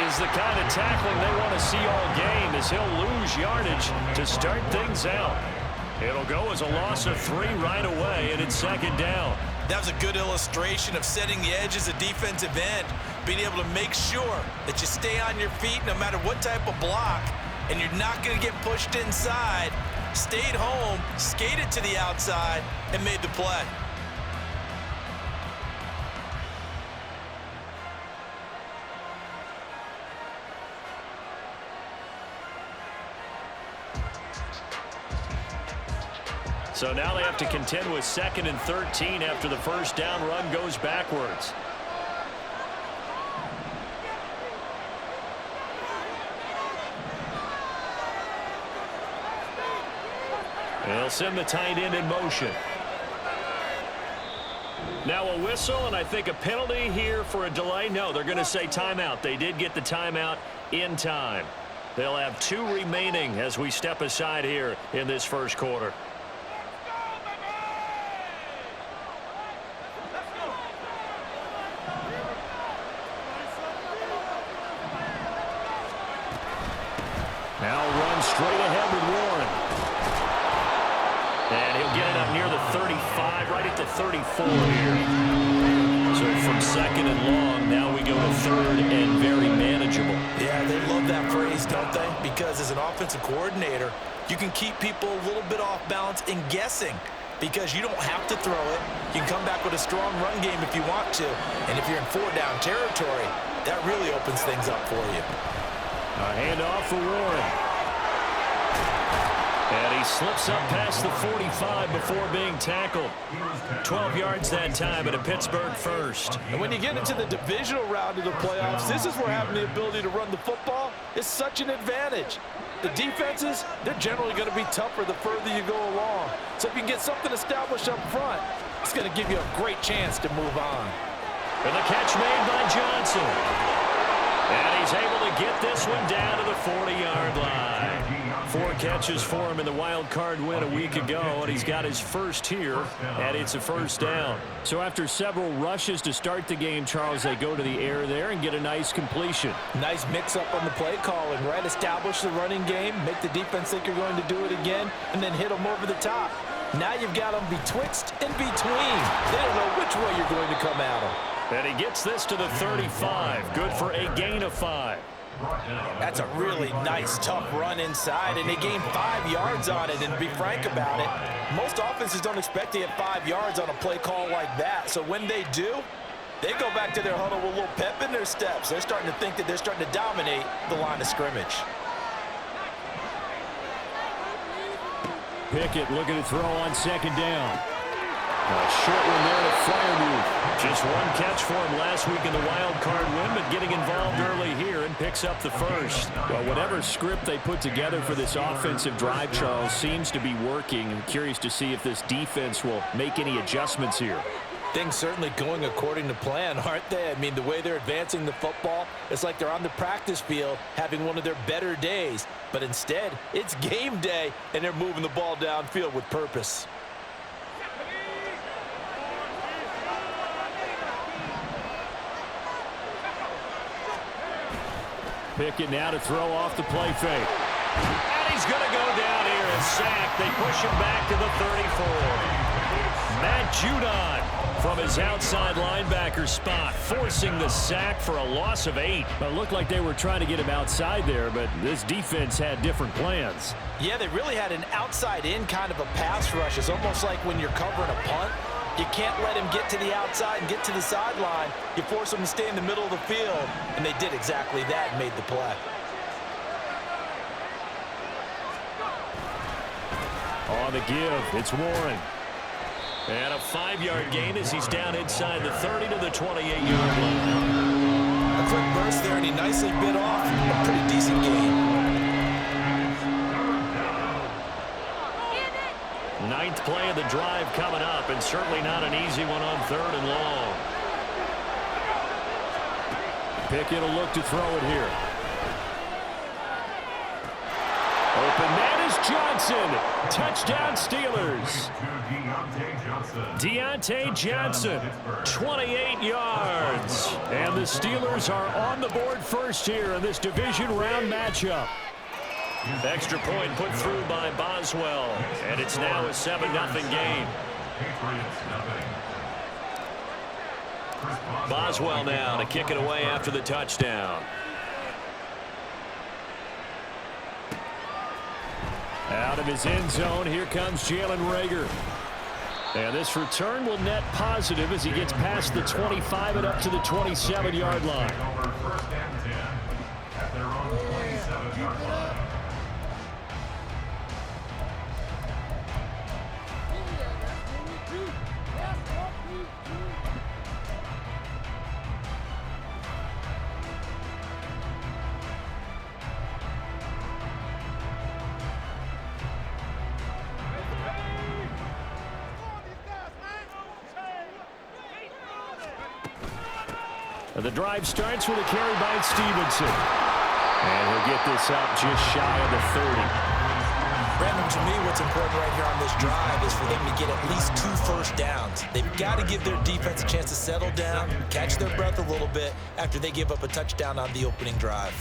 is the kind of tackling they want to see all game, as he'll lose yardage to start things out. It'll go as a loss of 3 right away, and it's second down. That was a good illustration of setting the edge as a defensive end, being able to make sure that you stay on your feet no matter what type of block, and you're not going to get pushed inside. Stayed home, skated to the outside, and made the play. So now they have to contend with 2nd and 13 after the first down run goes backwards. They'll send the tight end in motion. Now a whistle, and I think a penalty here for a delay. No, they're going to say timeout. They did get the timeout in time. They'll have 2 remaining as we step aside here in this first quarter. Now run straight ahead with Warren. And he'll get it up near the 35, right at the 34 here. So from 2nd and long, now we go to 3rd and very manageable. Yeah, they love that phrase, don't they? Because as an offensive coordinator, you can keep people a little bit off balance and guessing, because you don't have to throw it. You can come back with a strong run game if you want to. And if you're in 4-down territory, that really opens things up for you. A handoff for Warren. And he slips up past the 45 before being tackled. 12 yards that time at a Pittsburgh first. And when you get into the divisional round of the playoffs, this is where having the ability to run the football is such an advantage. The defenses, they're generally going to be tougher the further you go along. So if you can get something established up front, it's going to give you a great chance to move on. And the catch made by Johnson. And he's able to get this one down to the 40-yard line. 4 catches for him in the wild card win a week ago, and he's got his first here, and it's a first down. So after several rushes to start the game, Charles, they go to the air there and get a nice completion. Nice mix-up on the play calling, right? Establish the running game, make the defense think you're going to do it again, and then hit them over the top. Now you've got them betwixt and between. They don't know which way you're going to come at them. And he gets this to the 35. Good for a gain of 5. That's a really nice, tough run inside, and they gained 5 yards on it. And to be frank about it, most offenses don't expect to get 5 yards on a play call like that. So when they do, they go back to their huddle with a little pep in their steps. They're starting to think that they're starting to dominate the line of scrimmage. Pickett looking to throw on 2nd down. A short one there to Freiermuth. Just 1 catch for him last week in the wild card win, but getting involved early here and picks up the first. Well, whatever script they put together for this offensive drive, Charles, seems to be working. I'm curious to see if this defense will make any adjustments here. Things certainly going according to plan, aren't they? I mean, the way they're advancing the football, it's like they're on the practice field having one of their better days. But instead, it's game day, and they're moving the ball downfield with purpose. Pickett now to throw off the play fake. And he's going to go down here and sack. They push him back to the 34. Matt Judon from his outside linebacker spot, forcing the sack for a loss of 8. It looked like they were trying to get him outside there, but this defense had different plans. Yeah, they really had an outside-in kind of a pass rush. It's almost like when you're covering a punt. You can't let him get to the outside and get to the sideline. You force him to stay in the middle of the field, and they did exactly that and made the play. On the give, it's Warren. And a 5-yard gain as he's down inside the 30 to the 28-yard line. A quick burst there, and he nicely bit off a pretty decent gain. 9th play of the drive coming up, and certainly not an easy one on 3rd and long. Pickett will look to throw it here. Open man is Johnson. Touchdown Steelers. Deontay Johnson, 28 yards. And the Steelers are on the board first here in this division round matchup. Extra point put through by Boswell. And it's now a 7-0 game. Boswell now to kick it away after the touchdown. Out of his end zone, here comes Jalen Reagor. And this return will net positive as he gets past the 25 and up to the 27-yard line. The drive starts with a carry by Stevenson. And he'll get this up just shy of the 30. Brandon, to me, what's important right here on this drive is for them to get at least 2 first downs. They've got to give their defense a chance to settle down, catch their breath a little bit after they give up a touchdown on the opening drive.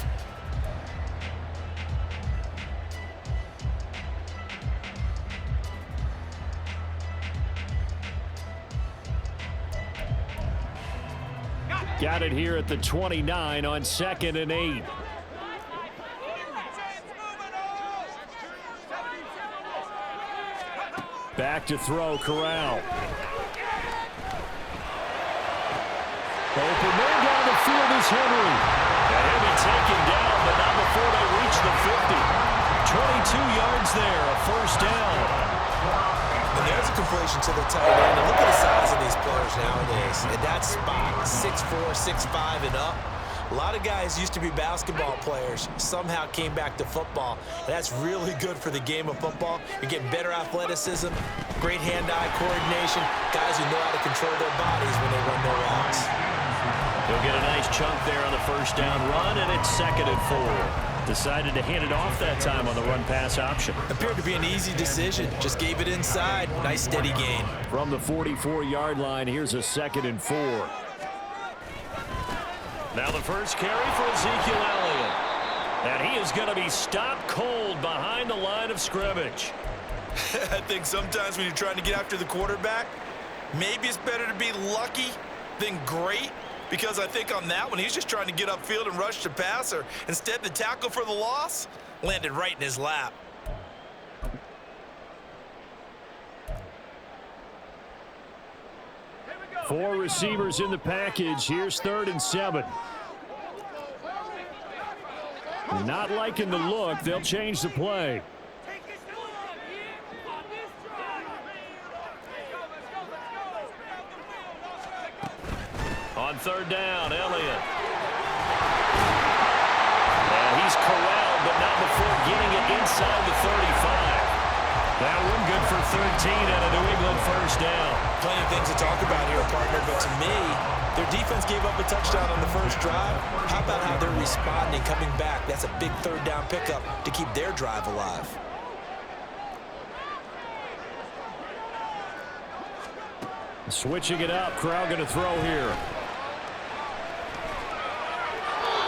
Got it here at the 29 on 2nd and 8. Back to throw, Corral. Open man down the field is Henry. And he'll be taken down, but not before they reach the 50. 22 yards there, a first down. And there's a completion to the tight end. And look at the size of these players nowadays. At that spot, 6'4", 6'5", and up. A lot of guys used to be basketball players, somehow came back to football. That's really good for the game of football. You're getting better athleticism, great hand-eye coordination, guys who know how to control their bodies when they run their routes. He'll get a nice chunk there on the first down run, and it's 2nd and 4. Decided to hand it off that time on the run-pass option. Appeared to be an easy decision. Just gave it inside. Nice, steady gain. From the 44-yard line, here's a 2nd and 4. Now the first carry for Ezekiel Elliott. And he is going to be stopped cold behind the line of scrimmage. I think sometimes when you're trying to get after the quarterback, maybe it's better to be lucky than great. Because I think on that one, he's just trying to get upfield and rush the passer. Instead, the tackle for the loss landed right in his lap. Four receivers in the package. Here's 3rd and 7. Not liking the look. They'll change the play. On 3rd down, Elliott. And he's corralled, but not before getting it inside the 35. That one good for 13 and a New England first down. Plenty of things to talk about here, partner, but to me, their defense gave up a touchdown on the first drive. How about how they're responding, coming back? That's a big 3rd down pickup to keep their drive alive. Switching it up, Corral going to throw here.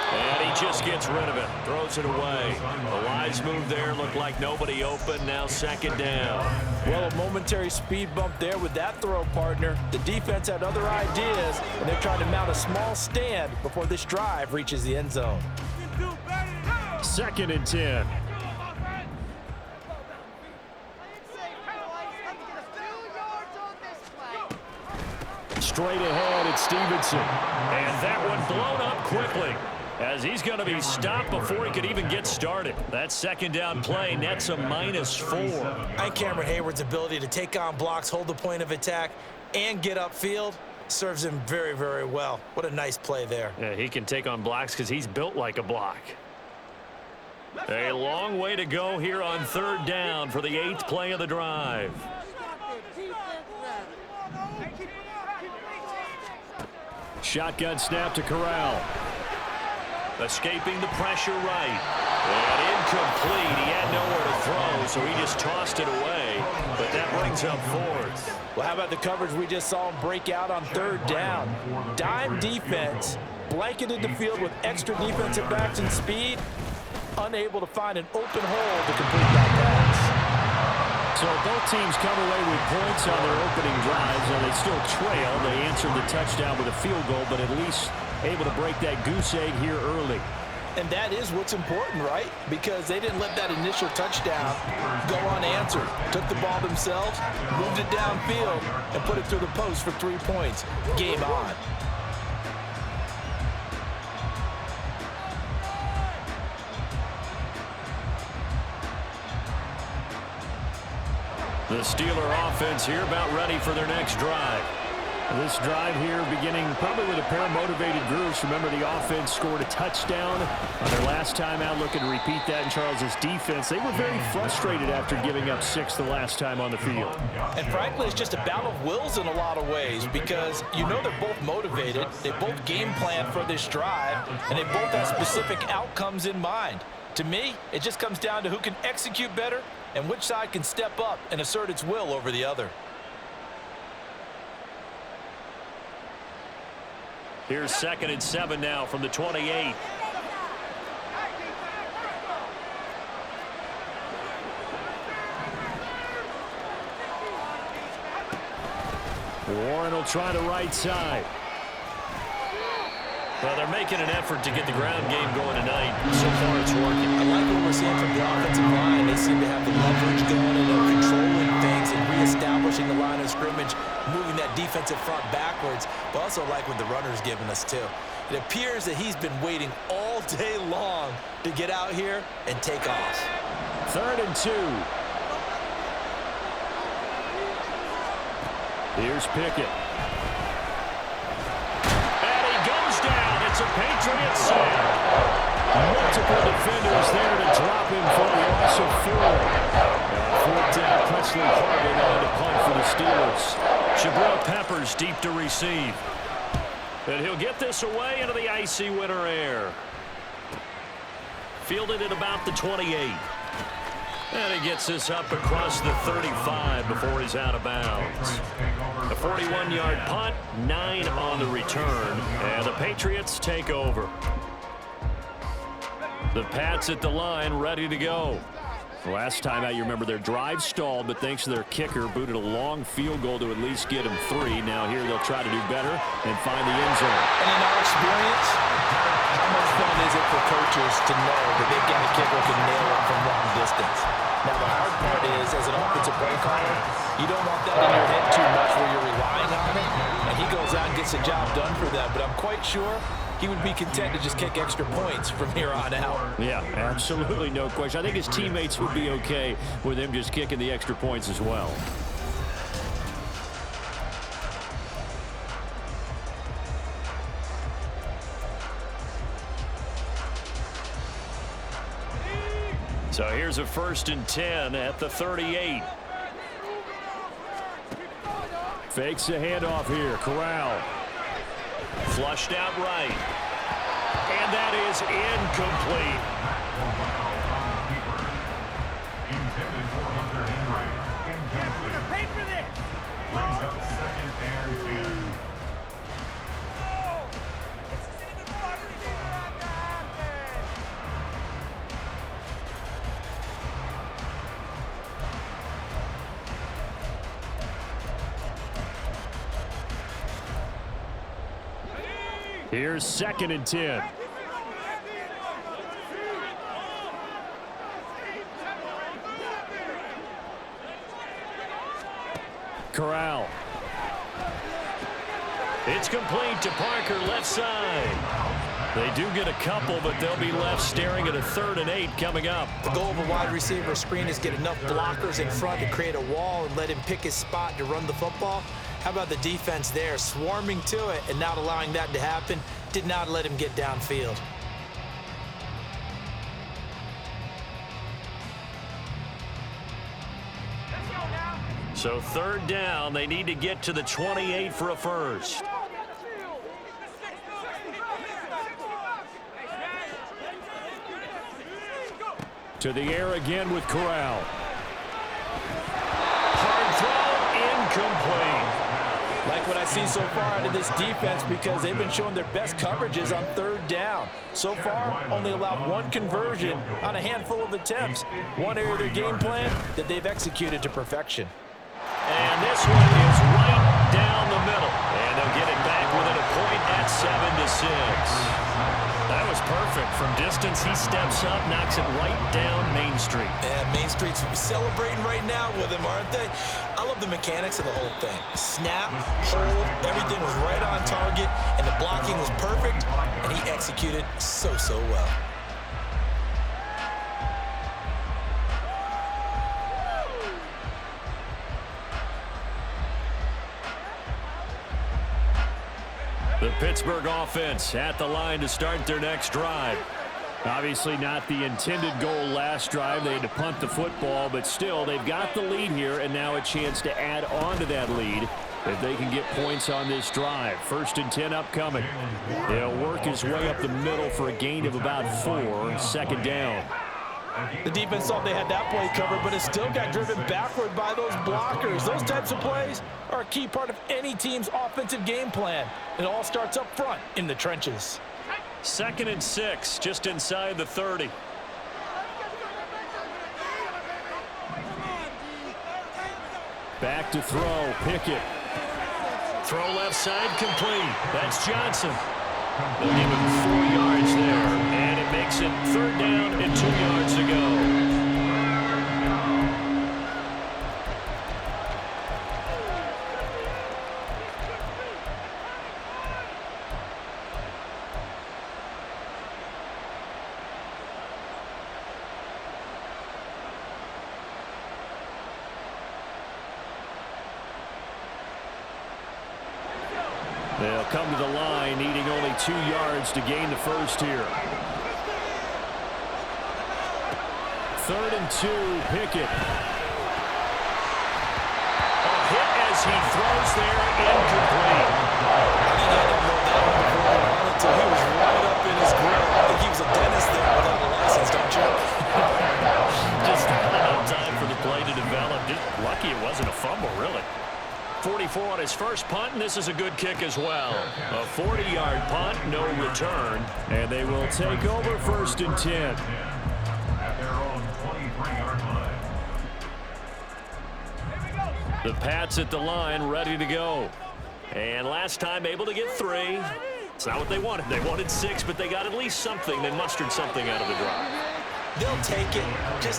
And he just gets rid of it, throws it away. The wise move there, looked like nobody open, now 2nd down. Well, a momentary speed bump there with that throw, partner. The defense had other ideas, and they're trying to mount a small stand before this drive reaches the end zone. 2nd and 10. Straight ahead, it's Stevenson. And that one blown up quickly, as he's going to be stopped before he could even get started. That 2nd down play nets a -4. And Cameron Hayward's ability to take on blocks, hold the point of attack, and get upfield serves him very, very well. What a nice play there. Yeah, he can take on blocks because he's built like a block. A long way to go here on 3rd down for the 8th play of the drive. Shotgun snap to Corral. Escaping the pressure right. And incomplete. He had nowhere to throw, so he just tossed it away. But that brings up 4th. Well, how about the coverage we just saw him break out on 3rd down? Dime defense, blanketed the field with extra defensive backs and speed, unable to find an open hole to complete that pass. So both teams come away with points on their opening drives, and they still trail. They answered the touchdown with a field goal, but at least able to break that goose egg here early. And that is what's important, right? Because they didn't let that initial touchdown go unanswered. Took the ball themselves, moved it downfield, and put it through the post for 3 points. Game on. The Steeler offense here about ready for their next drive. This drive here beginning probably with a pair of motivated groups. Remember, the offense scored a touchdown on their last time out, looking to repeat that in Charles's defense. They were very frustrated after giving up 6 the last time on the field. And frankly, it's just a battle of wills in a lot of ways, because you know they're both motivated, they both game plan for this drive, and they both have specific outcomes in mind. To me, it just comes down to who can execute better and which side can step up and assert its will over the other. Here's 2nd and 7 now from the 28. Warren will try the right side. Well, they're making an effort to get the ground game going tonight. So far, it's working. I like what we're seeing from the offensive line. They seem to have the leverage going, and they're controlling things and reestablishing the line of scrimmage, moving that defensive front backwards. But also like what the runner's giving us, too. It appears that he's been waiting all day long to get out here and take off. 3rd and 2. Here's Pickett. It's a Patriots sack. Multiple defenders there to drop him for the loss of 4. 4th down, Presley Harvin on to punt for the Steelers. Jabril Peppers deep to receive. And he'll get this away into the icy winter air. Fielded at about the 28. And he gets this up across the 35 before he's out of bounds. A 41-yard punt, 9 on the return, and the Patriots take over. The Pats at the line, ready to go. Last time out, you remember their drive stalled, but thanks to their kicker, booted a long field goal to at least get them 3. Now here they'll try to do better and find the end zone. And in our experience, how much fun is it for coaches to know that they've got a kicker who can nail it from long distance? Now, the hard part is, as an offensive play caller, you don't want that in your head too much where you're relying on it, and he goes out and gets the job done for them. But I'm quite sure he would be content to just kick extra points from here on out. Yeah, absolutely no question. I think his teammates would be okay with him just kicking the extra points as well. So here's a 1st and 10 at the 38. Fakes a handoff here. Corral. Flushed out right. And that is incomplete. Here's 2nd and 10. Corral. It's complete to Parker, left side. They do get a couple, but they'll be left staring at a 3rd and 8 coming up. The goal of a wide receiver screen is get enough blockers in front to create a wall and let him pick his spot to run the football. How about the defense there, swarming to it and not allowing that to happen? Did not let him get downfield. So 3rd down, they need to get to the 28 for a first. To the air again with Corral. Hard throw, incomplete. Like what I see so far out of this defense because they've been showing their best coverages on third down. So far, only allowed one conversion on a handful of attempts. One area of their game plan that they've executed to perfection. And this one is right down the middle. And they'll get it back within a point at 7-6. That was perfect. From distance, he steps up, knocks it right down Main Street. And Main Street's celebrating right now with him, aren't they? I love the mechanics of the whole thing. Snap, hold, everything was right on target, and the blocking was perfect, and he executed so well. The Pittsburgh offense at the line to start their next drive. Obviously not the intended goal last drive. They had to punt the football, but still they've got the lead here, and now a chance to add on to that lead if they can get points on this drive. 1st and 10 upcoming. They'll work his way up the middle for a gain of about 4. 2nd down. The defense thought they had that play covered, but it still got driven backward by those blockers. Those types of plays are a key part of any team's offensive game plan. It all starts up front in the trenches. 2nd and 6, just inside the 30. Back to throw, Pickett. Throw left side, complete. That's Johnson. They'll give him 4 yards there, and it makes it 3rd down and 2 yards to go. They'll come to the line, needing only 2 yards to gain the first here. 3rd and 2, Pickett. A hit as he throws there, incomplete. I think I didn't know that one before I wanted to. He was right up in his grill. I think he was a dentist there without a license, don't you? Just not enough time for the play to develop. Just lucky it wasn't a fumble, really. 44 on his first punt, and this is a good kick as well. A 40-yard punt, no return, and they will take over 1st and 10. The Pats at the line, ready to go. And last time able to get 3. It's not what they wanted. They wanted 6, but they got at least something. They mustered something out of the drive. They'll take it.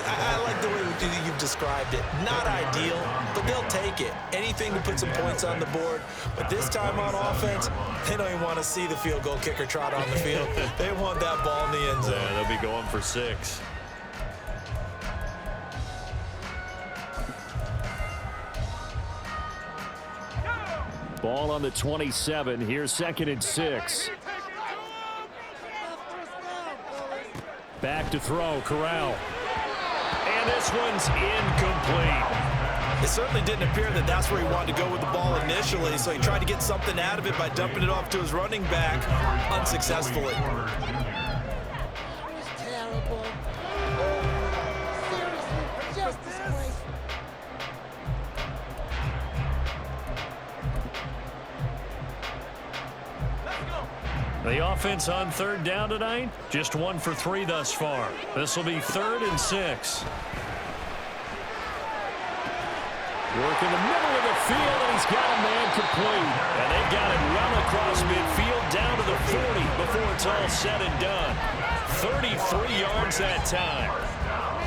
I like the way you've described it. Not ideal, but they'll take it. Anything to put some points on the board. But this time on offense, they don't even want to see the field goal kicker trot on the field. They want that ball in the end zone. Yeah, they'll be going for 6. Ball on the 27. Here's 2nd and 6. Back to throw, Corral. And this one's incomplete. It certainly didn't appear that that's where he wanted to go with the ball initially, so he tried to get something out of it by dumping it off to his running back unsuccessfully. Terrible. Seriously, just disgraceful. The offense on 3rd down tonight, just 1 for 3 thus far. This will be 3rd and 6. Work in the middle of the field, and he's got a man complete. And they've got it well across midfield, down to the 40 before it's all said and done. 33 yards that time.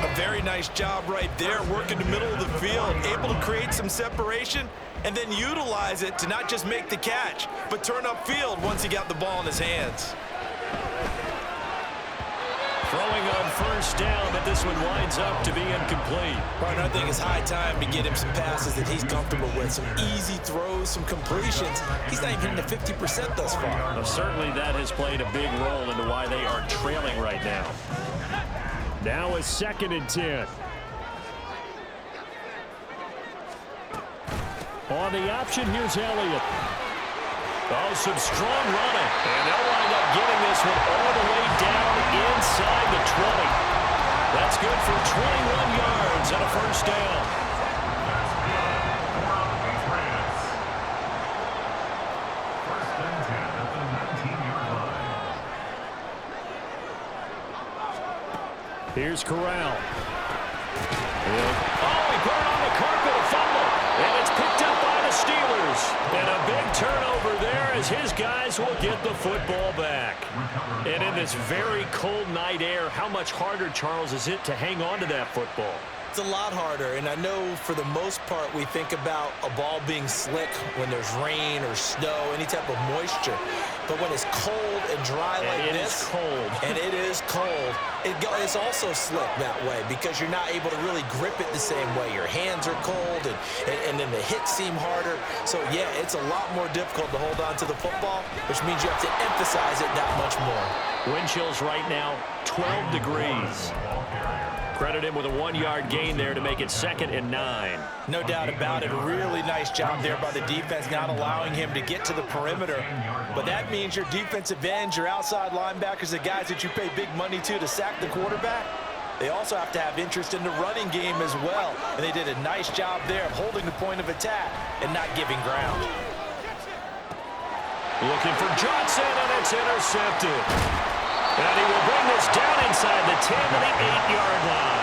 A very nice job right there, working the middle of the field, able to create some separation, and then utilize it to not just make the catch, but turn upfield once he got the ball in his hands. Throwing on 1st down, but this one winds up to be incomplete. Partner, I think it's high time to get him some passes that he's comfortable with, some easy throws, some completions. He's not even hitting the 50% thus far. Well, certainly that has played a big role into why they are trailing right now. Now a 2nd and 10. On the option, here's Elliott. Oh, some strong running. And they'll wind up getting this one all the way down inside the 20. That's good for 21 yards and a 1st down. Here's Corral. Oh, he put it on the carpet, a fumble. And it's picked up by the Steelers. And a big turnover there as his guys will get the football back. And in this very cold night air, how much harder, Charles, is it to hang on to that football? It's a lot harder, and I know for the most part we think about a ball being slick when there's rain or snow, any type of moisture. But when it's cold and dry like this, and it is cold, it's also slick that way because you're not able to really grip it the same way. Your hands are cold, and then the hits seem harder. So, yeah, it's a lot more difficult to hold on to the football, which means you have to emphasize it that much more. Wind chills right now, 12 degrees. Credit him with a 1-yard gain there to make it 2nd and 9. No doubt about it. A really nice job there by the defense, not allowing him to get to the perimeter. But that means your defensive ends, your outside linebackers, the guys that you pay big money to sack the quarterback, they also have to have interest in the running game as well. And they did a nice job there of holding the point of attack and not giving ground. Looking for Johnson, and it's intercepted. And he will bring this down inside the 10 to the 8-yard line.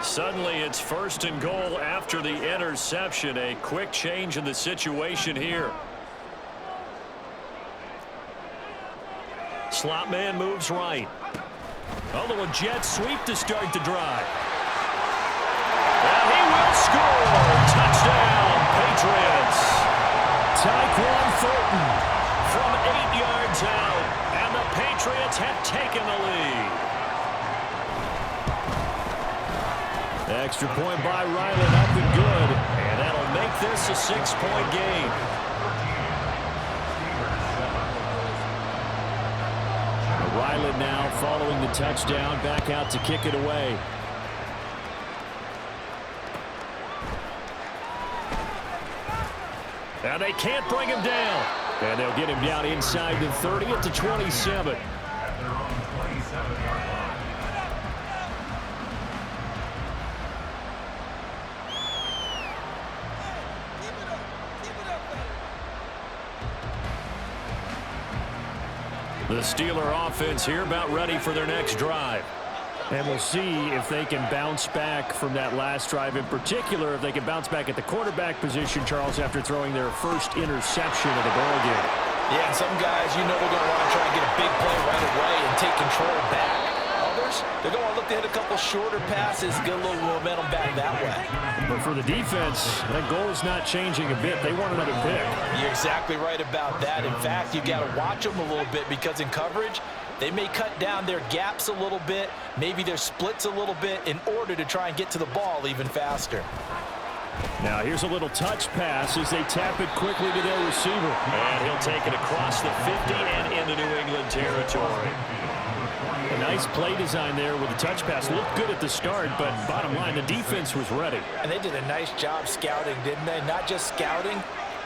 Suddenly it's 1st and goal after the interception. A quick change in the situation here. Slot man moves right. Although a jet sweep to start the drive. And he will score. Touchdown, Patriots. Tyquan Thornton from 8 yards out. And the Patriots have taken the lead. Extra point by Ryland up and good. And that'll make this a 6-point game. Ryland now following the touchdown, back out to kick it away. And they can't bring him down. And they'll get him down inside the 30 at the 27. The Steeler offense here about ready for their next drive. And we'll see if they can bounce back from that last drive. In particular, if they can bounce back at the quarterback position, Charles, after throwing their first interception of the ball game. Yeah, and some guys, you know, they're going to want to try and get a big play right away and take control back. Others, they're going to want to look to hit a couple shorter passes, get a little momentum back that way. But for the defense, that goal is not changing a bit. They want another pick. You're exactly right about that. In fact, you've got to watch them a little bit because in coverage, they may cut down their gaps a little bit, maybe their splits a little bit in order to try and get to the ball even faster. Now here's a little touch pass as they tap it quickly to their receiver. And he'll take it across the 50 and into New England territory. A nice play design there with the touch pass. Looked good at the start, but bottom line, the defense was ready. And they did a nice job scouting, didn't they? Not just scouting,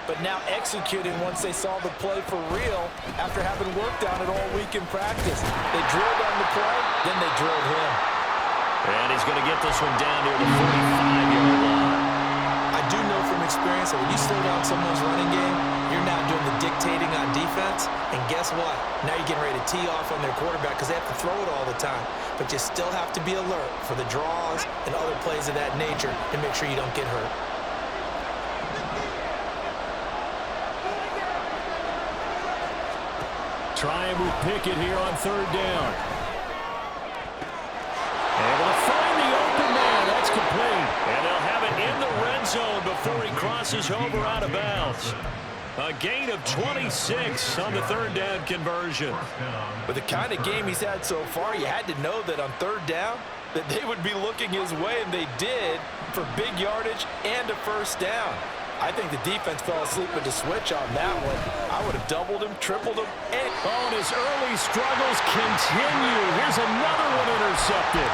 but now executing once they saw the play for real after having worked on it all week in practice. They drilled on the play, then they drilled him. And he's going to get this one down near the 45-yard line. I do know from experience that when you slow down someone's running game, you're now doing the dictating on defense. And guess what? Now you're getting ready to tee off on their quarterback because they have to throw it all the time. But you still have to be alert for the draws and other plays of that nature and make sure you don't get hurt. Trying with Pickett here on 3rd down. Able to find the open man. That's complete. And they'll have it in the red zone before he crosses over out of bounds. A gain of 26 on the 3rd down conversion. With the kind of game he's had so far, you had to know that on 3rd down that they would be looking his way, and they did for big yardage and a 1st down. I think the defense fell asleep with the switch on that one. I would have doubled him, tripled him. And his early struggles continue. Here's another one intercepted.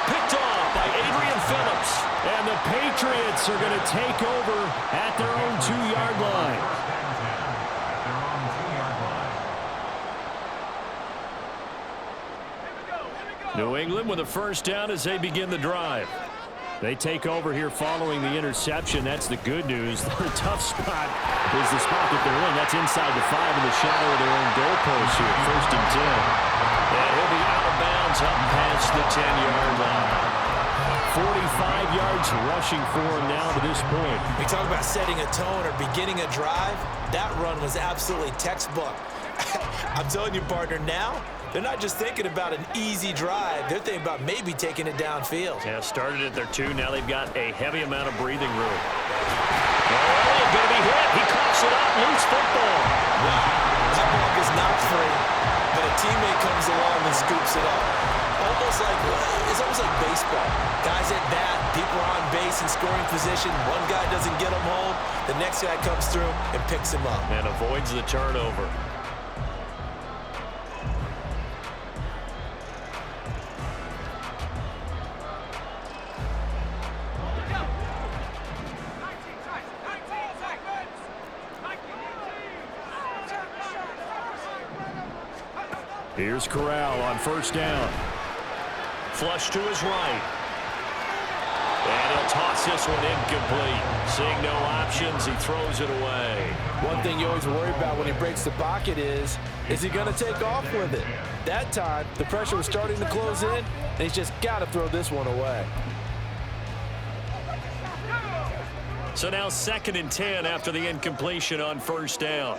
Picked off by Adrian Phillips. And the Patriots are going to take over at their own 2-yard line. New England with a 1st down as they begin the drive. They take over here following the interception. That's the good news. The tough spot is the spot that they're in. That's inside the 5 in the shadow of their own goalpost here. 1st and 10. And he'll be out of bounds up past the 10-yard line. 45 yards rushing for him now to this point. We talk about setting a tone or beginning a drive. That run was absolutely textbook. I'm telling you, partner, now they're not just thinking about an easy drive. They're thinking about maybe taking it downfield. Yeah, started at their 2. Now they've got a heavy amount of breathing room. Oh, going to be hit. He coughs it up. Loose football. Wow. That ball is not free, but a teammate comes along and scoops it up. It's almost like baseball. Guys at bat, people are on base in scoring position. One guy doesn't get him home. The next guy comes through and picks him up. And avoids the turnover. Here's Corral on 1st down. Flush to his right. And he'll toss this one incomplete. Seeing no options, he throws it away. One thing you always worry about when he breaks the pocket is he going to take off with it? That time, the pressure was starting to close in, and he's just got to throw this one away. So now 2nd and 10 after the incompletion on 1st down.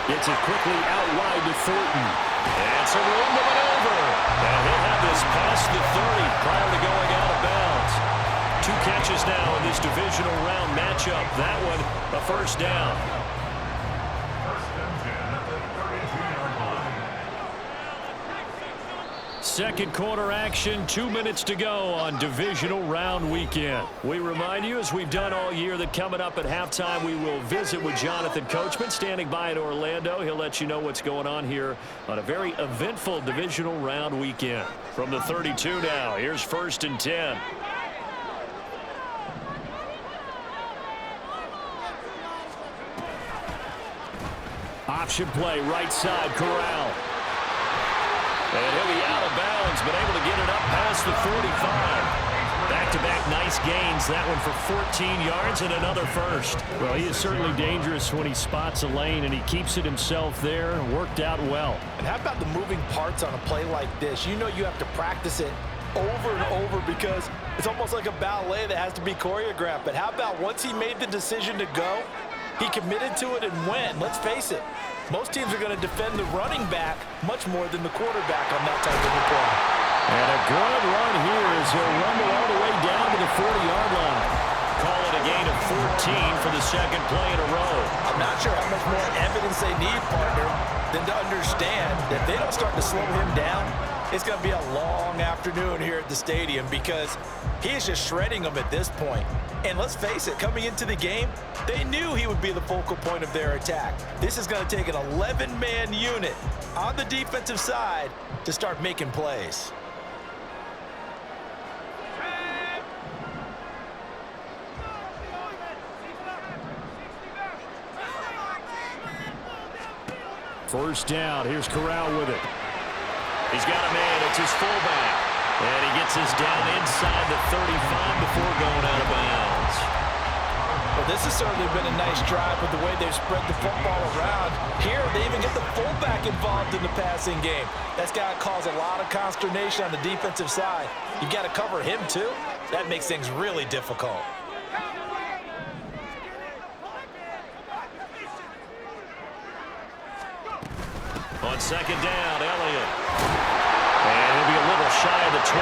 Gets it quickly out wide to Thornton. And some room to maneuver. And he'll have this past the 30 prior to going out of bounds. 2 catches now in this divisional round matchup. That one a 1st down. Second quarter action, 2 minutes to go on divisional round weekend. We remind you, as we've done all year, that coming up at halftime, we will visit with Jonathan Coachman, standing by in Orlando. He'll let you know what's going on here on a very eventful divisional round weekend. From the 32 now, here's 1st and 10. Option play, right side, Corral. And he'll be out of bounds, but able to get it up past the 45. Back-to-back nice gains. That one for 14 yards and another 1st. Well, he is certainly dangerous when he spots a lane, and he keeps it himself there. Worked out well. And how about the moving parts on a play like this? You know you have to practice it over and over because it's almost like a ballet that has to be choreographed. But how about once he made the decision to go, he committed to it and went. Let's face it. Most teams are going to defend the running back much more than the quarterback on that type of a play. And a good run here as he'll rumble all the way down to the 40-yard line. Call it a gain of 14 for the 2nd play in a row. I'm not sure how much more evidence they need, partner, than to understand that if they don't start to slow him down, it's going to be a long afternoon here at the stadium because he is just shredding them at this point. And let's face it, coming into the game, they knew he would be the focal point of their attack. This is going to take an 11-man unit on the defensive side to start making plays. First down. Here's Corral with it. He's got a man. It's his fullback. And he gets his down inside the 35 before going out of bounds. Well, this has certainly been a nice drive with the way they've spread the football around. Here, they even get the fullback involved in the passing game. That's got to cause a lot of consternation on the defensive side. You've got to cover him, too. That makes things really difficult. On 2nd down, Elliott. And he'll be a little shy of the 25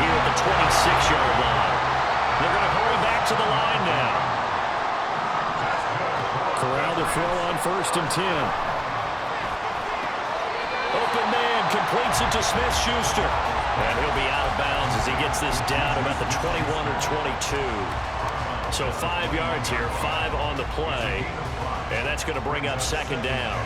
here at the 26-yard line. They're going to hurry back to the line now. Corral to throw on 1st and 10. Open man completes it to Smith-Schuster. And he'll be out of bounds as he gets this down about the 21 or 22. So 5 yards here, 5 on the play. And that's going to bring up 2nd down.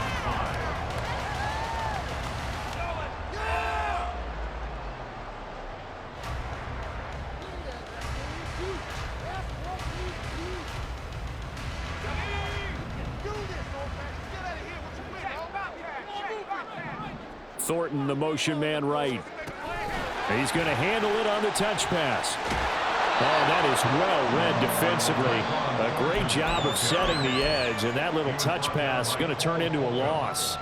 Thornton, the motion man right. He's going to handle it on the touch pass. Oh, that is well read defensively. A great job of setting the edge, and that little touch pass is going to turn into a loss.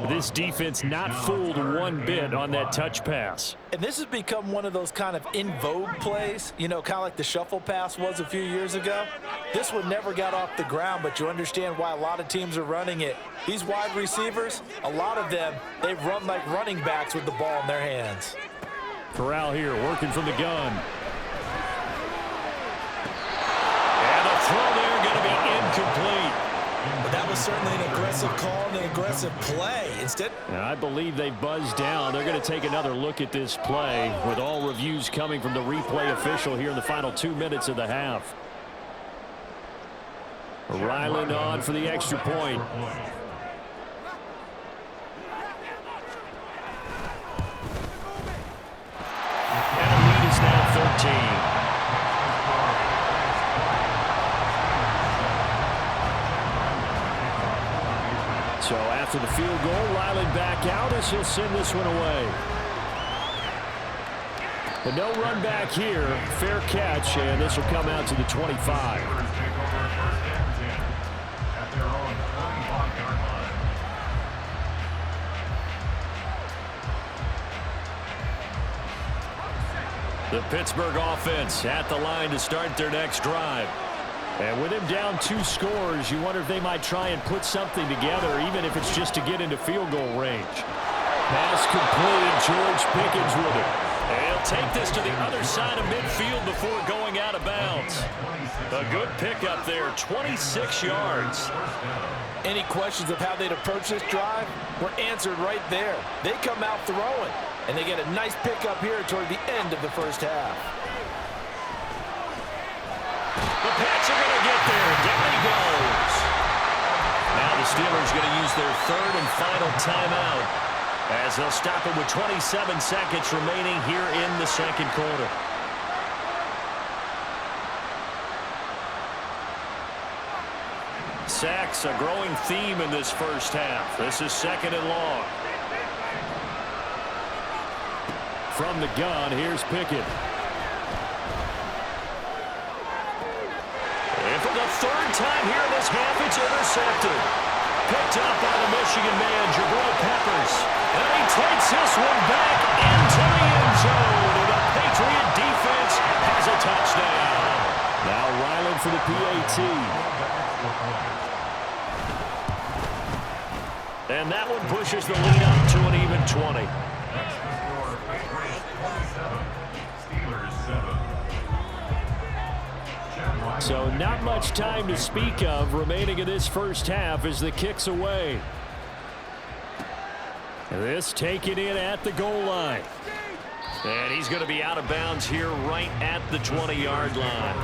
This defense not fooled one bit on that touch pass. And this has become one of those kind of in vogue plays, you know, kind of like the shuffle pass was a few years ago. This one never got off the ground, but you understand why a lot of teams are running it. These wide receivers, a lot of them, they run like running backs with the ball in their hands. Corral here working from the gun. And the throw there going to be incomplete. But that was certainly an aggressive call and an aggressive play. Instead, and I believe they buzzed down. They're going to take another look at this play with all reviews coming from the replay official here in the final 2 minutes of the half. Ryland on for the extra point. And the lead is now 13. So after the field goal, Ryland back out as he'll send this one away. But no run back here. Fair catch, and this will come out to the 25. The Pittsburgh offense at the line to start their next drive. And with him down 2 scores, you wonder if they might try and put something together, even if it's just to get into field goal range. Pass complete. George Pickens with it. And he'll take this to the other side of midfield before going out of bounds. A good pickup there, 26 yards. any questions of how they'd approach this drive were answered right there. They come out throwing, and they get a nice pickup here toward the end of the first half. The Pats are going to get there. Down he goes. Now the Steelers going to use their third and final timeout as they'll stop it with 27 seconds remaining here in the second quarter. Sacks, a growing theme in this first half. This is second and long. From the gun, here's Pickett. And for the third time here in this half, it's intercepted. Picked up by the Michigan man, Jabril Peppers. And he takes this one back into the end zone. And the Patriot defense has a touchdown. Now Ryland for the PAT. And that one pushes the lead up to an even 20. So not much time to speak of remaining in this first half as the kick's away. This taken in at the goal line. And he's going to be out of bounds here right at the 20-yard line.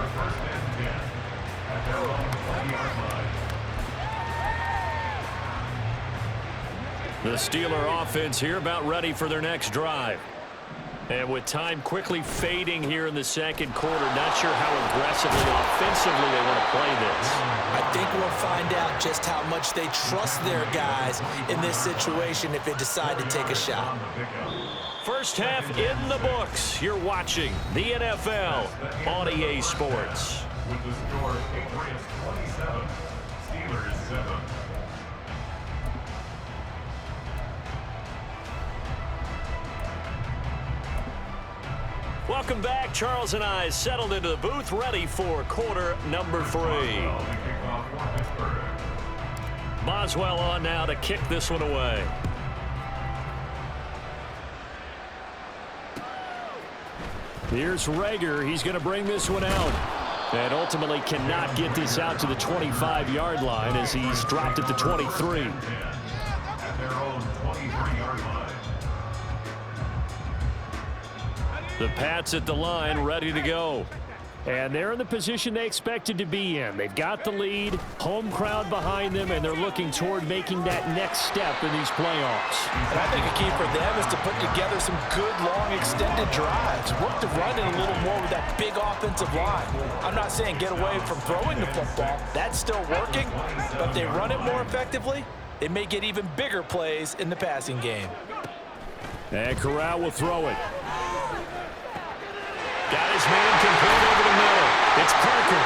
The Steeler offense here about ready for their next drive. And with time quickly fading here in the second quarter, not sure how aggressively, offensively they want to play this. I think we'll find out just how much they trust their guys in this situation if they decide to take a shot. First half in the books. You're watching the NFL on EA Sports. With the score, Patriots 27, Steelers 7. Welcome back. Charles and I settled into the booth, ready for quarter number 3. Boswell on now to kick this one away. Here's Rager. He's going to bring this one out. And ultimately cannot get this out to the 25-yard line as he's dropped it to 23. At their own 23-yard line. The Pats at the line, ready to go. And they're in the position they expected to be in. They've got the lead, home crowd behind them, and they're looking toward making that next step in these playoffs. And I think a key for them is to put together some good, long, extended drives. Work the run in a little more with that big offensive line. I'm not saying get away from throwing the football. That's still working. But if they run it more effectively, they may get even bigger plays in the passing game. And Corral will throw it. Got his man complete over the middle. It's Parker.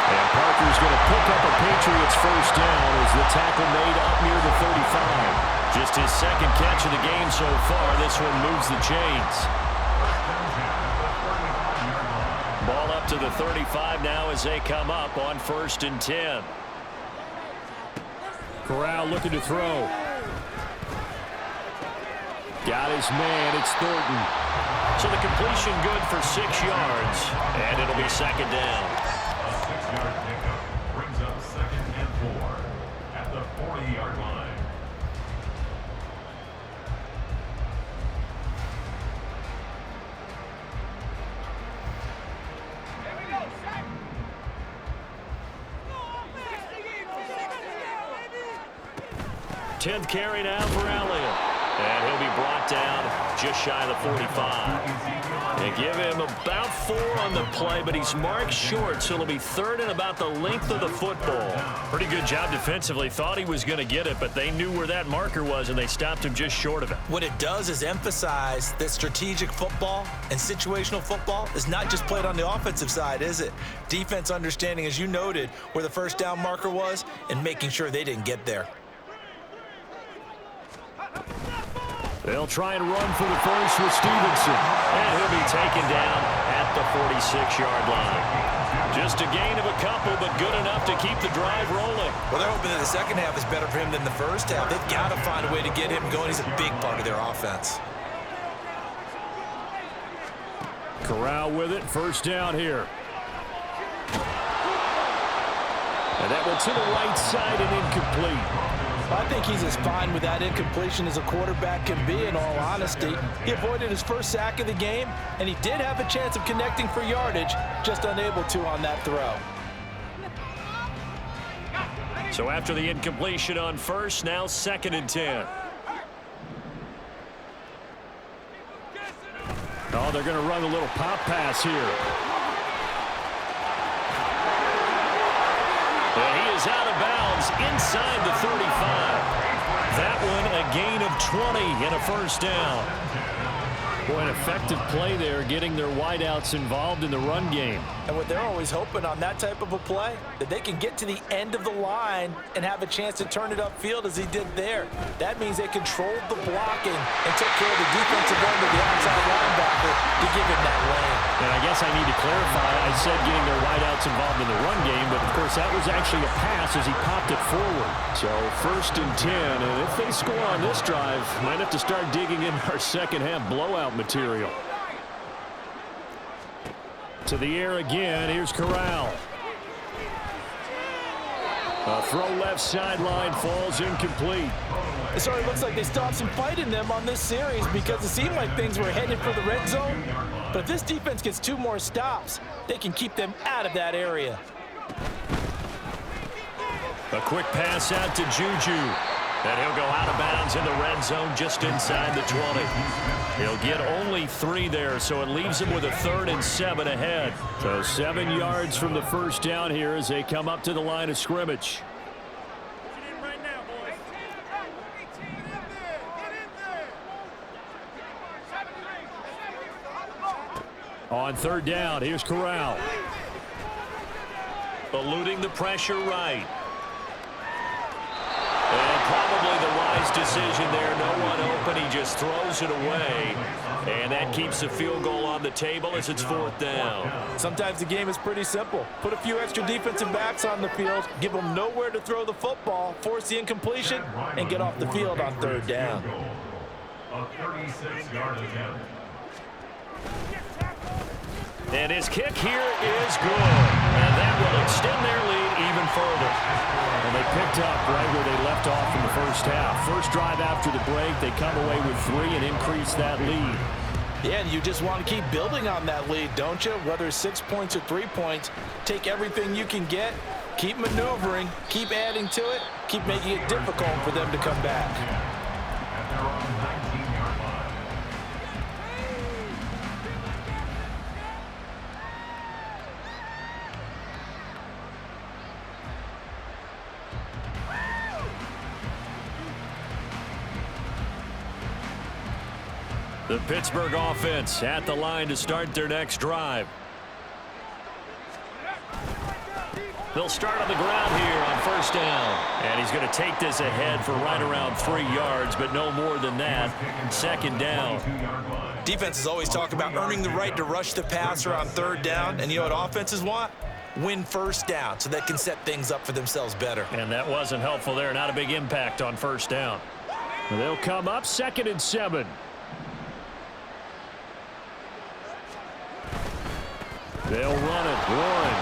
And Parker's going to pick up a Patriots first down as the tackle made up near the 35. Just his second catch of the game so far. This one moves the chains. Ball up to the 35 now as they come up on 1st and 10. Corral looking to throw. Got his man. It's Thornton. So the completion good for 6 yards. And it'll be 2nd down. A 6-yard pickup brings up 2nd and 4 at the 40-yard line. Here we go, set. 10th carry now for Elliott. And he'll be brought down just shy of the 45. They give him about 4 on the play, but he's marked short, so it'll be 3rd and about the length of the football. Pretty good job defensively. Thought he was going to get it, but they knew where that marker was, and they stopped him just short of it. What it does is emphasize that strategic football and situational football is not just played on the offensive side, is it? Defense understanding, as you noted, where the first down marker was and making sure they didn't get there. They'll try and run for the first with Stevenson. And he'll be taken down at the 46-yard line. Just a gain of a couple, but good enough to keep the drive rolling. Well, they're hoping that the second half is better for him than the first half. They've got to find a way to get him going. He's a big part of their offense. Corral with it. First down here. And that one to the right side and incomplete. I think he's as fine with that incompletion as a quarterback can be, in all honesty. He avoided his first sack of the game, and he did have a chance of connecting for yardage, just unable to on that throw. So after the incompletion on first, now 2nd and 10. Oh, they're going to run a little pop pass here. And he is out of bounds inside the 35. That one a gain of 20 and a first down. Boy, an effective play there, getting their wideouts involved in the run game. And what they're always hoping on that type of a play, that they can get to the end of the line and have a chance to turn it upfield as he did there. That means they controlled the blocking and took care of the defensive end of the outside linebacker to give him that lane. And I guess I need to clarify, I said getting their wideouts involved in the run game, but of course that was actually a pass as he popped it forward. So 1st and 10, and if they score on this drive, might have to start digging in our second half blowout material. To the air again, here's Corral. A throw left sideline, falls incomplete. It sort of looks like they stopped some fight in them on this series because it seemed like things were headed for the red zone. But if this defense gets 2 more stops, they can keep them out of that area. A quick pass out to Juju. And he'll go out of bounds in the red zone just inside the 20. He'll get only 3 there, so it leaves him with a 3rd and 7 ahead. So 7 yards from the first down here as they come up to the line of scrimmage. On 3rd down, here's Corral. Eluding the pressure right. And probably the wise decision there. No one open. He just throws it away. And that keeps the field goal on the table as it's 4th down. Sometimes the game is pretty simple. Put a few extra defensive backs on the field, give them nowhere to throw the football, force the incompletion, and get off the field on 3rd down. A 36-yard attempt. And his kick here is good. And that will extend their lead even further. And they picked up right where they left off in the first half. First drive after the break, they come away with 3 and increase that lead. Yeah, and you just want to keep building on that lead, don't you? Whether it's 6 points or 3 points, take everything you can get, keep maneuvering, keep adding to it, keep making it difficult for them to come back. At their own 19-yard line. The Pittsburgh offense at the line to start their next drive. They'll start on the ground here on first down. And he's going to take this ahead for right around 3 yards, but no more than that. Second down. Defenses always talk about earning the right to rush the passer on third down. And you know what offenses want? Win first down so they can set things up for themselves better. And that wasn't helpful there. Not a big impact on first down. They'll come up 2nd and 7. They'll run it. Warren.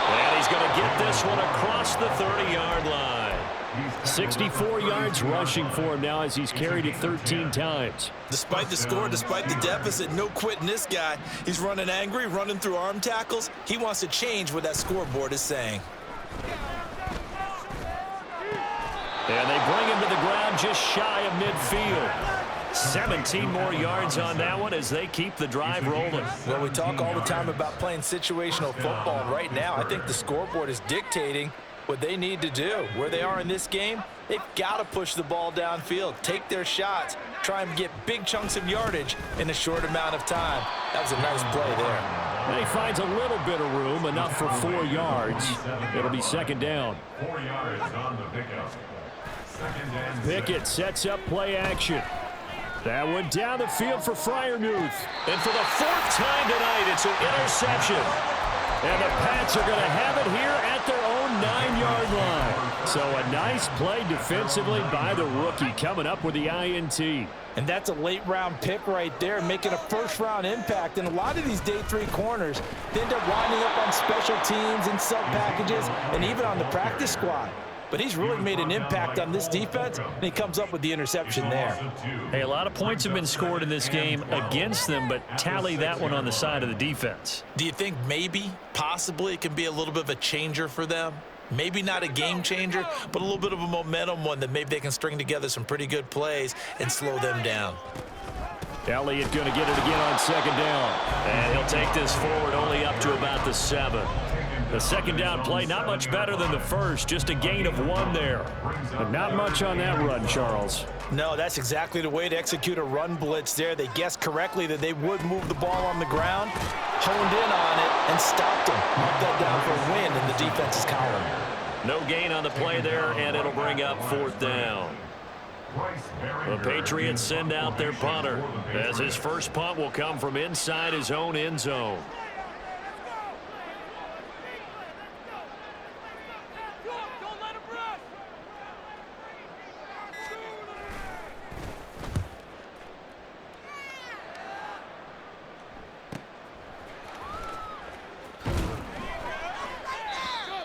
And he's going to get this one across the 30-yard line. 64 yards rushing for him now as he's carried it 13 times. Despite the score, despite the deficit, no quitting this guy. He's running angry, running through arm tackles. He wants to change what that scoreboard is saying. And they bring him to the ground just shy of midfield. 17 more yards on that one as they keep the drive rolling. Well, we talk all the time about playing situational football, and right now I think the scoreboard is dictating what they need to do. Where they are in this game, they've got to push the ball downfield, take their shots, try and get big chunks of yardage in a short amount of time. That was a nice play there. And he finds a little bit of room, enough for 4 yards. It'll be second down. 4 yards on the pickup. Second and Pickett sets up play action. That one down the field for Freiermuth. And for the 4th time tonight, it's an interception. And the Pats are going to have it here at their own 9-yard line. So a nice play defensively by the rookie coming up with the INT. And that's a late-round pick right there, making a first-round impact. And a lot of these day 3 corners, they end up winding up on special teams and sub-packages and even on the practice squad. But he's really made an impact on this defense, and he comes up with the interception there. Hey, a lot of points have been scored in this game against them, but tally that one on the side of the defense. Do you think maybe, possibly, it can be a little bit of a changer for them? Maybe not a game changer, but a little bit of a momentum one that maybe they can string together some pretty good plays and slow them down. Elliott going to get it again on second down. And he'll take this forward only up to about the 7. The second down play, not much better than the first, just a gain of 1 there. But not much on that run, Charles. No, that's exactly the way to execute a run blitz there. They guessed correctly that they would move the ball on the ground, honed in on it, and stopped him. Marked that down for a win in the defense's column. No gain on the play there, and it'll bring up 4th down. The Patriots send out their punter, as his first punt will come from inside his own end zone.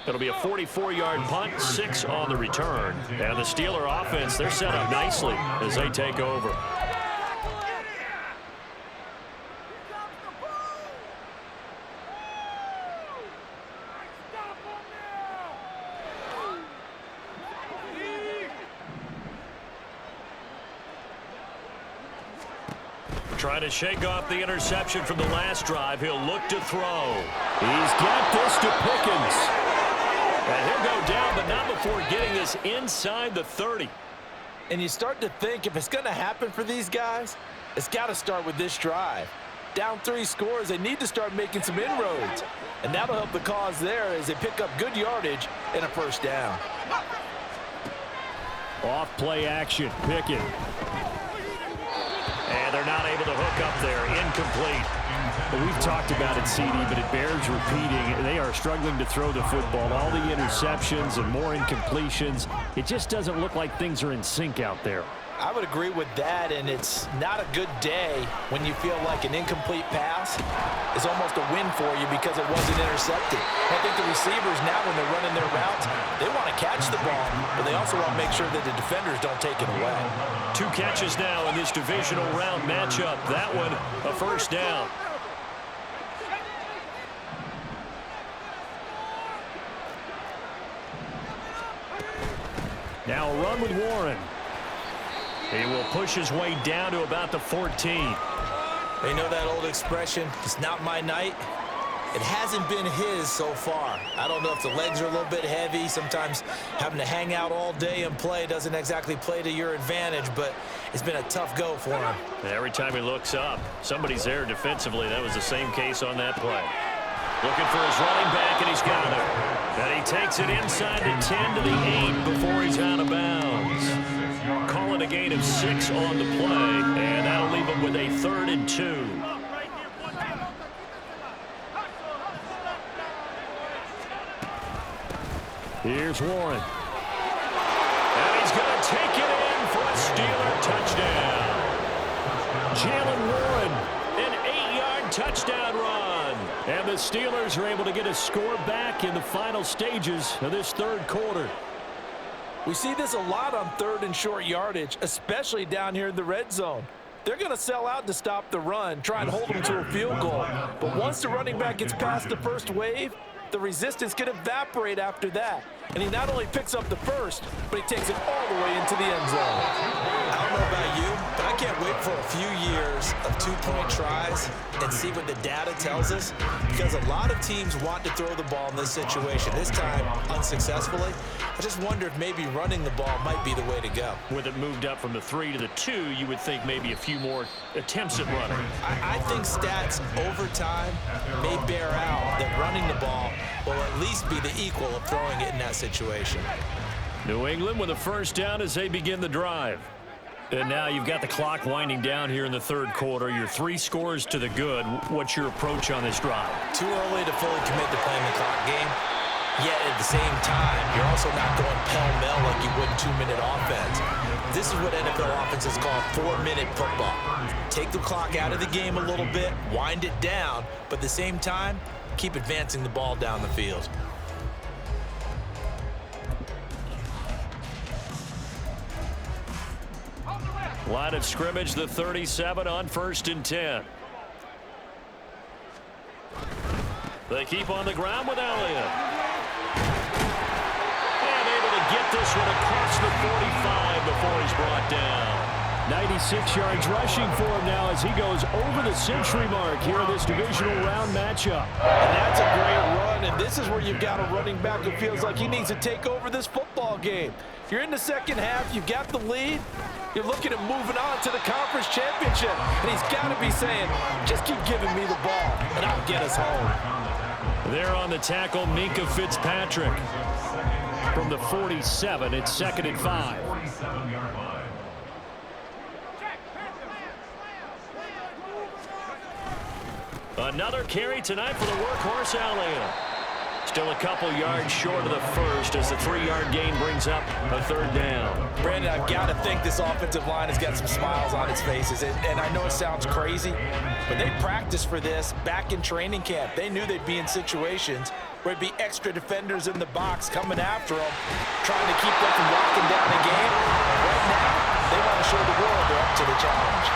It'll be a 44-yard punt, 6 on the return. And the Steeler offense, they're set up nicely as they take over. Trying to shake off the interception from the last drive. He'll look to throw. He's got this to Pickens. And he'll go down, but not before getting this inside the 30. And you start to think if it's going to happen for these guys, it's got to start with this drive. Down 3 scores, they need to start making some inroads. And that'll help the cause there as they pick up good yardage and a first down. Off play action, Pickett. And they're not able to hook up there. Incomplete. Well, we've talked about it, CD, but it bears repeating. They are struggling to throw the football. All the interceptions and more incompletions. It just doesn't look like things are in sync out there. I would agree with that, and it's not a good day when you feel like an incomplete pass is almost a win for you because it wasn't intercepted. I think the receivers now, when they're running their routes, they want to catch the ball, but they also want to make sure that the defenders don't take it away. 2 catches now in this divisional round matchup. That one, a first down. Now a run with Warren. He will push his way down to about the 14. They know that old expression, it's not my night. It hasn't been his so far. I don't know if the legs are a little bit heavy. Sometimes having to hang out all day and play doesn't exactly play to your advantage, but it's been a tough go for him. Every time he looks up, somebody's there defensively. That was the same case on that play. Looking for his running back, and he's got it. And he takes it inside the 10 to the 8 before he's out of bounds. Calling a gain of 6 on the play, and that'll leave him with a 3rd and 2. Here's Warren. And he's going to take it in for a Steeler touchdown. Jalen Warren, an 8-yard touchdown run. And the Steelers are able to get a score back in the final stages of this 3rd quarter. We see this a lot on 3rd and short yardage, especially down here in the red zone. They're going to sell out to stop the run, try and hold them to a field goal. But once the running back gets past the first wave, the resistance can evaporate after that. And he not only picks up the first, but he takes it all the way into the end zone. I don't know about you, but I can't wait for a few years of 2-point tries and see what the data tells us, because a lot of teams want to throw the ball in this situation. This time, unsuccessfully. I just wonder if maybe running the ball might be the way to go. With it moved up from the 3 to the 2, you would think maybe a few more attempts at running. I think stats over time may bear out that running the ball will at least be the equal of throwing it in that situation. New England with a first down as they begin the drive. And now you've got the clock winding down here in the 3rd quarter. You're 3 scores to the good. What's your approach on this drive? Too early to fully commit to playing the clock game. Yet at the same time, you're also not going pell-mell like you would in 2-minute offense. This is what NFL offenses call 4-minute football. Take the clock out of the game a little bit, wind it down, but at the same time, keep advancing the ball down the field. Line of scrimmage, the 37 on 1st and 10. They keep on the ground with Elliott. And able to get this one across the 45 before he's brought down. 96 yards rushing for him now as he goes over the century mark here in this divisional round matchup. And that's a great run, and this is where you've got a running back who feels like he needs to take over this football game. You're in the second half, you've got the lead, you're looking at moving on to the conference championship, and he's got to be saying, just keep giving me the ball, and I'll get us home. There on the tackle, Minka Fitzpatrick. From the 47, it's 2nd and 5. Another carry tonight for the workhorse Elliott. Still a couple yards short of the first as the 3-yard gain brings up a 3rd down. Brandon, I've got to think this offensive line has got some smiles on its faces. And I know it sounds crazy, but they practiced for this back in training camp. They knew they'd be in situations where it'd be extra defenders in the box coming after them, trying to keep them from locking down the game. Right now, they want to show the world they're up to the challenge.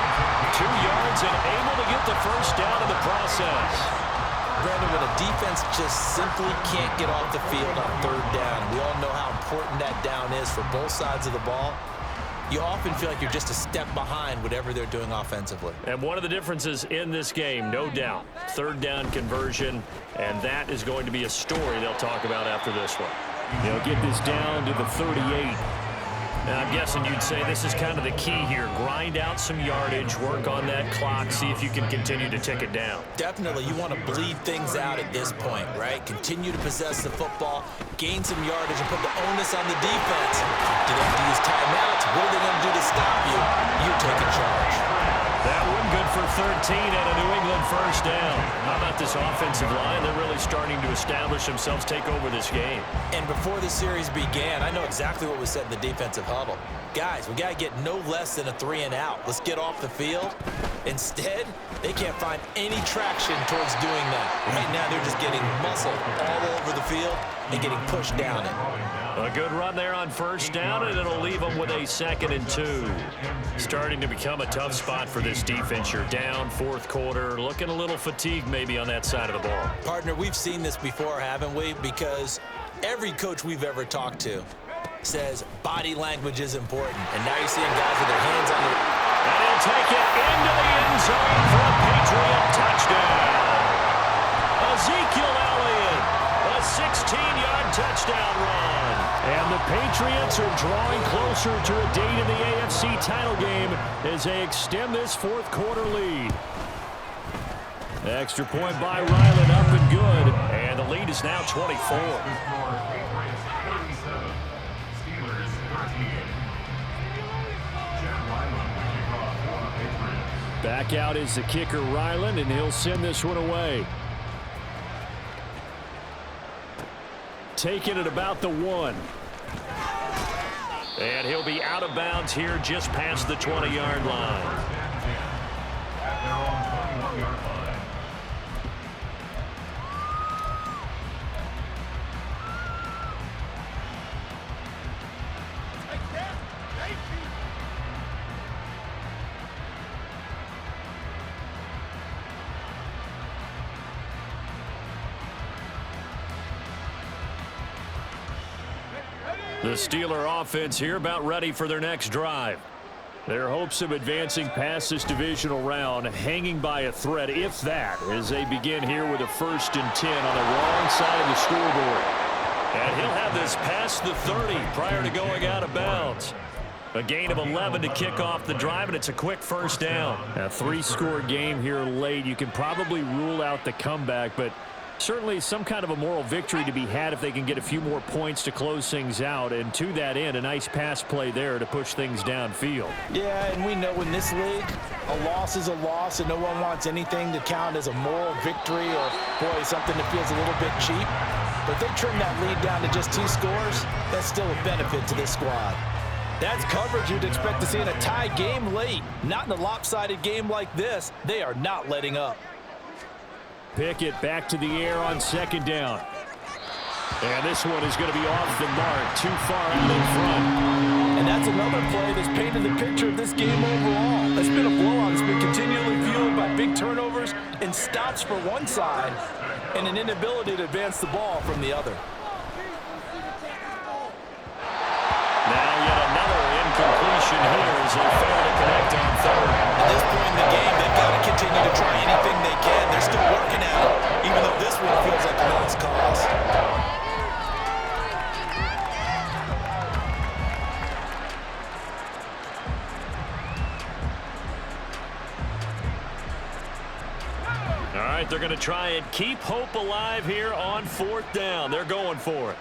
2 yards and able to get the first down in the process. Brandon, when a defense just simply can't get off the field on 3rd down, we all know how important that down is for both sides of the ball. You often feel like you're just a step behind whatever they're doing offensively. And one of the differences in this game, no doubt, 3rd down conversion, and that is going to be a story they'll talk about after this one. They'll get this down to the 38. Now, I'm guessing you'd say this is kind of the key here. Grind out some yardage, work on that clock, see if you can continue to tick it down. Definitely, you want to bleed things out at this point, right? Continue to possess the football, gain some yardage, and put the onus on the defense. Do they have to use timeouts? What are they going to do to stop you? You're taking charge. That one good for 13 and a New England first down. How about this offensive line? They're really starting to establish themselves, take over this game. And before the series began, I know exactly what was said in the defensive huddle. Guys, we got to get no less than a 3 and out. Let's get off the field. Instead, they can't find any traction towards doing that. Right now, they're just getting muscled all over the field and getting pushed down it. A good run there on first down, and it'll leave them with a 2nd and 2. Starting to become a tough spot for this defense. You're down 4th quarter, looking a little fatigued maybe on that side of the ball. Partner, we've seen this before, haven't we? Because every coach we've ever talked to says body language is important. And now you're seeing guys with their hands on their... And he'll take it into the end zone for a Patriot touchdown. A Ezekiel Elliott, a 16-yard touchdown run. And the Patriots are drawing closer to a date in the AFC title game as they extend this fourth quarter lead. Extra point by Ryland, up and good. And the lead is now 24. Back out is the kicker, Ryland, and he'll send this one away. Taking it about the 1. And he'll be out of bounds here just past the 20-yard line. At their own 21-yard line. The Steeler offense here about ready for their next drive. Their hopes of advancing past this divisional round hanging by a thread, if that, as they begin here with a 1st and 10 on the wrong side of the scoreboard. And he'll have this past the 30 prior to going out of bounds. A gain of 11 to kick off the drive, and it's a quick 1st down. A 3-score game here late. You can probably rule out the comeback, but certainly some kind of a moral victory to be had if they can get a few more points to close things out. And to that end, a nice pass play there to push things downfield. Yeah, and we know in this league, a loss is a loss, and no one wants anything to count as a moral victory or, boy, something that feels a little bit cheap. But if they trim that lead down to just 2 scores, that's still a benefit to this squad. That's coverage you'd expect to see in a tie game late. Not in a lopsided game like this. They are not letting up. Pickett back to the air on 2nd down. And this one is going to be off the mark, too far out in front. And that's another play that's painted the picture of this game overall. It's been a blowout. It's been continually fueled by big turnovers and stops for one side and an inability to advance the ball from the other. Now yet another incompletion here as they fail to connect on 3rd. At this point in the game, they've got to continue to try anything they can. They're still working at it, even though this one feels like a lost cause. All right, they're going to try and keep hope alive here on 4th down. They're going for it.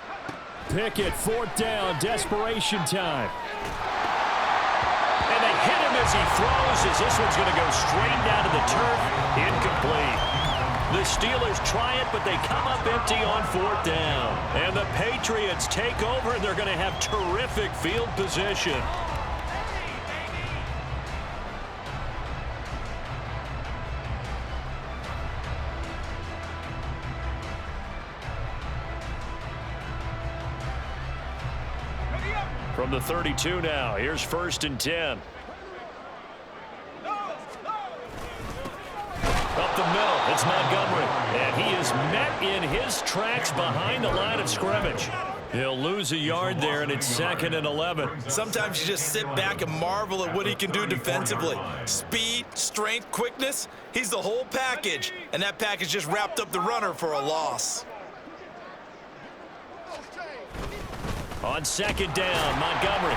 Pickett, 4th down, desperation time. And they hit him as he throws, as this one's going to go straight down to the turf. Incomplete. The Steelers try it, but they come up empty on 4th down. And the Patriots take over, and they're going to have terrific field position. From the 32 now, here's 1st and 10. Up the middle, it's Montgomery. And he is met in his tracks behind the line of scrimmage. He'll lose a yard there, and it's 2nd and 11. Sometimes you just sit back and marvel at what he can do defensively. Speed, strength, quickness, he's the whole package. And that package just wrapped up the runner for a loss. On 2nd down, Montgomery.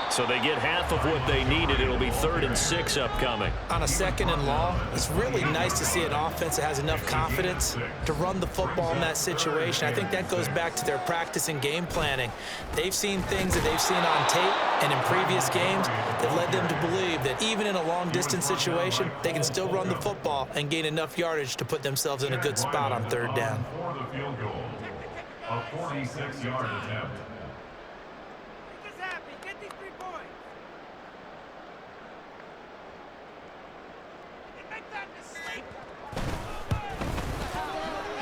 So they get half of what they needed. It'll be 3rd and 6 upcoming. On a 2nd and long, it's really nice to see an offense that has enough confidence to run the football in that situation. I think that goes back to their practice and game planning. They've seen things that they've seen on tape and in previous games that led them to believe that even in a long-distance situation, they can still run the football and gain enough yardage to put themselves in a good spot on 3rd down. For the field goal, a 46-yard attempt.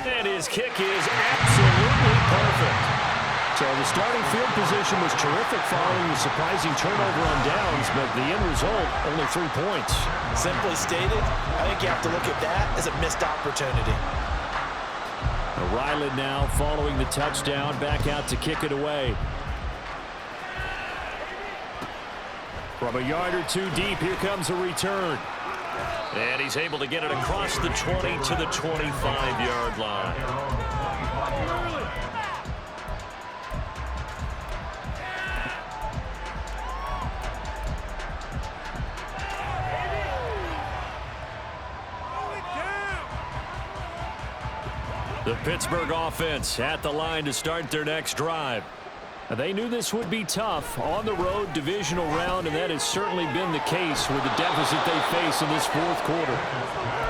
And his kick is absolutely perfect. So the starting field position was terrific following the surprising turnover on downs, but the end result, only 3 points. Simply stated, I think you have to look at that as a missed opportunity. Ryland now following the touchdown, back out to kick it away. From a yard or two deep, here comes a return. And he's able to get it across the 20 to the 25-yard line. The Pittsburgh offense at the line to start their next drive. They knew this would be tough on the road, divisional round, and that has certainly been the case with the deficit they face in this fourth quarter.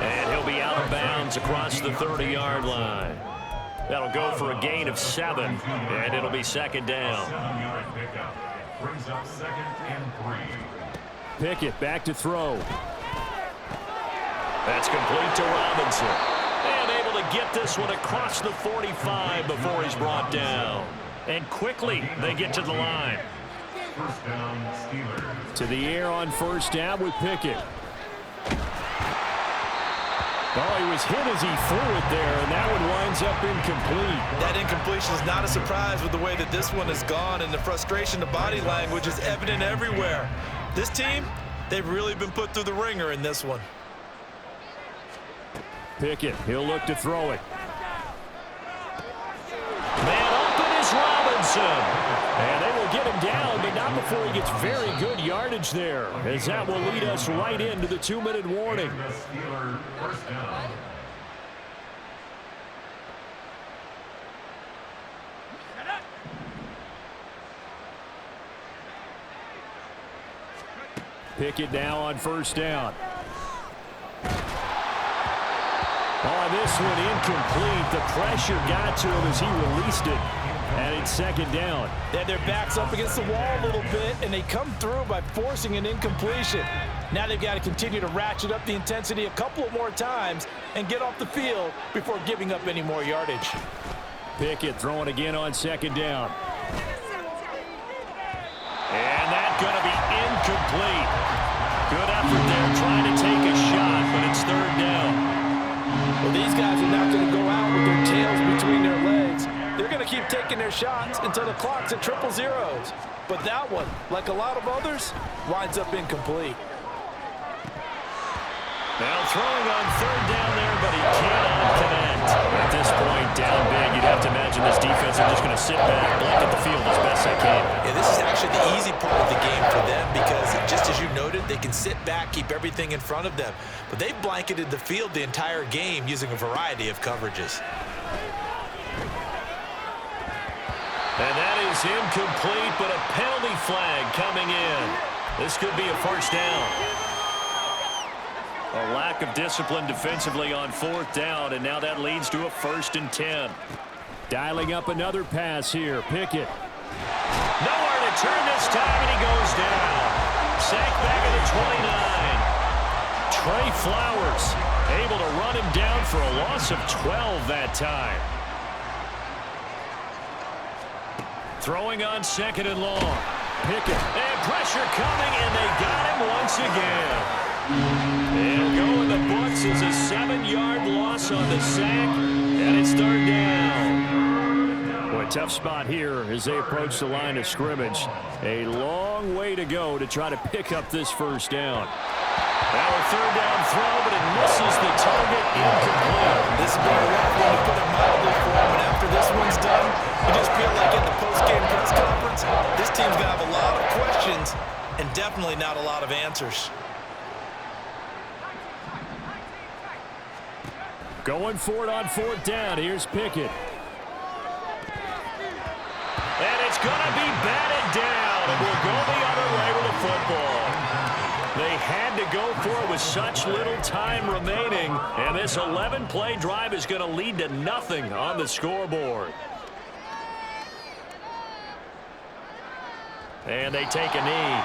And he'll be out of bounds across the 30-yard line. That'll go for a gain of 7, and it'll be second down. 7-yard pickup. Brings up 2nd and 3. Pickett back to throw. That's complete to Robinson. And able to get this one across the 45 before he's brought down. And quickly, they get to the line. First down, Steelers. To the air on first down with Pickett. Oh, he was hit as he threw it there, and that one winds up incomplete. That incompletion is not a surprise with the way that this one has gone, and the frustration, the body language is evident everywhere. This team, they've really been put through the ringer in this one. Pickett, he'll look to throw it. Man open is Robinson. And they will get him down, but not before he gets very good yardage there, as that will lead us right into the 2-minute warning. The Steelers first down. Pickett now on first down. Oh, this one incomplete. The pressure got to him as he released it. And it's second down. They had their backs up against the wall a little bit, and they come through by forcing an incompletion. Now they've got to continue to ratchet up the intensity a couple of more times and get off the field before giving up any more yardage. Pickett throwing again on second down. And that's going to be incomplete. Good effort there trying to take a shot, but it's third down. Well, these guys are not going to go out with their tails between their legs. They're going to keep taking their shots until the clock's at 000. But that one, like a lot of others, winds up incomplete. Now throwing on third down there, but he cannot connect. At this point, down big, you'd have to imagine this defense are just going to sit back, blanket the field as best they can. Yeah, this is actually the easy part of the game for them because, just as you noted, they can sit back, keep everything in front of them. But they've blanketed the field the entire game using a variety of coverages. And that is incomplete, but a penalty flag coming in. This could be a first down. A lack of discipline defensively on fourth down, and now that leads to a 1st and 10. Dialing up another pass here. Pickett. Nowhere to turn this time, and he goes down. Sacked back at the 29. Trey Flowers able to run him down for a loss of 12 that time. Throwing on second and long. Pickett. And pressure coming, and they got him once again. It'll go in the books as a 7-yard loss on the sack, and it's third down. Boy, tough spot here as they approach the line of scrimmage. A long way to go to try to pick up this first down. Now a third down throw, but it misses the target, incomplete. This has been a rough one to put it mildly for them, and after this one's done, you just feel like at the post-game press conference, this team's going to have a lot of questions and definitely not a lot of answers. Going for it on fourth down. Here's Pickett. And it's going to be batted down, and we'll go the other way with the football. They had to go for it with such little time remaining, and this 11-play drive is going to lead to nothing on the scoreboard. And they take a knee.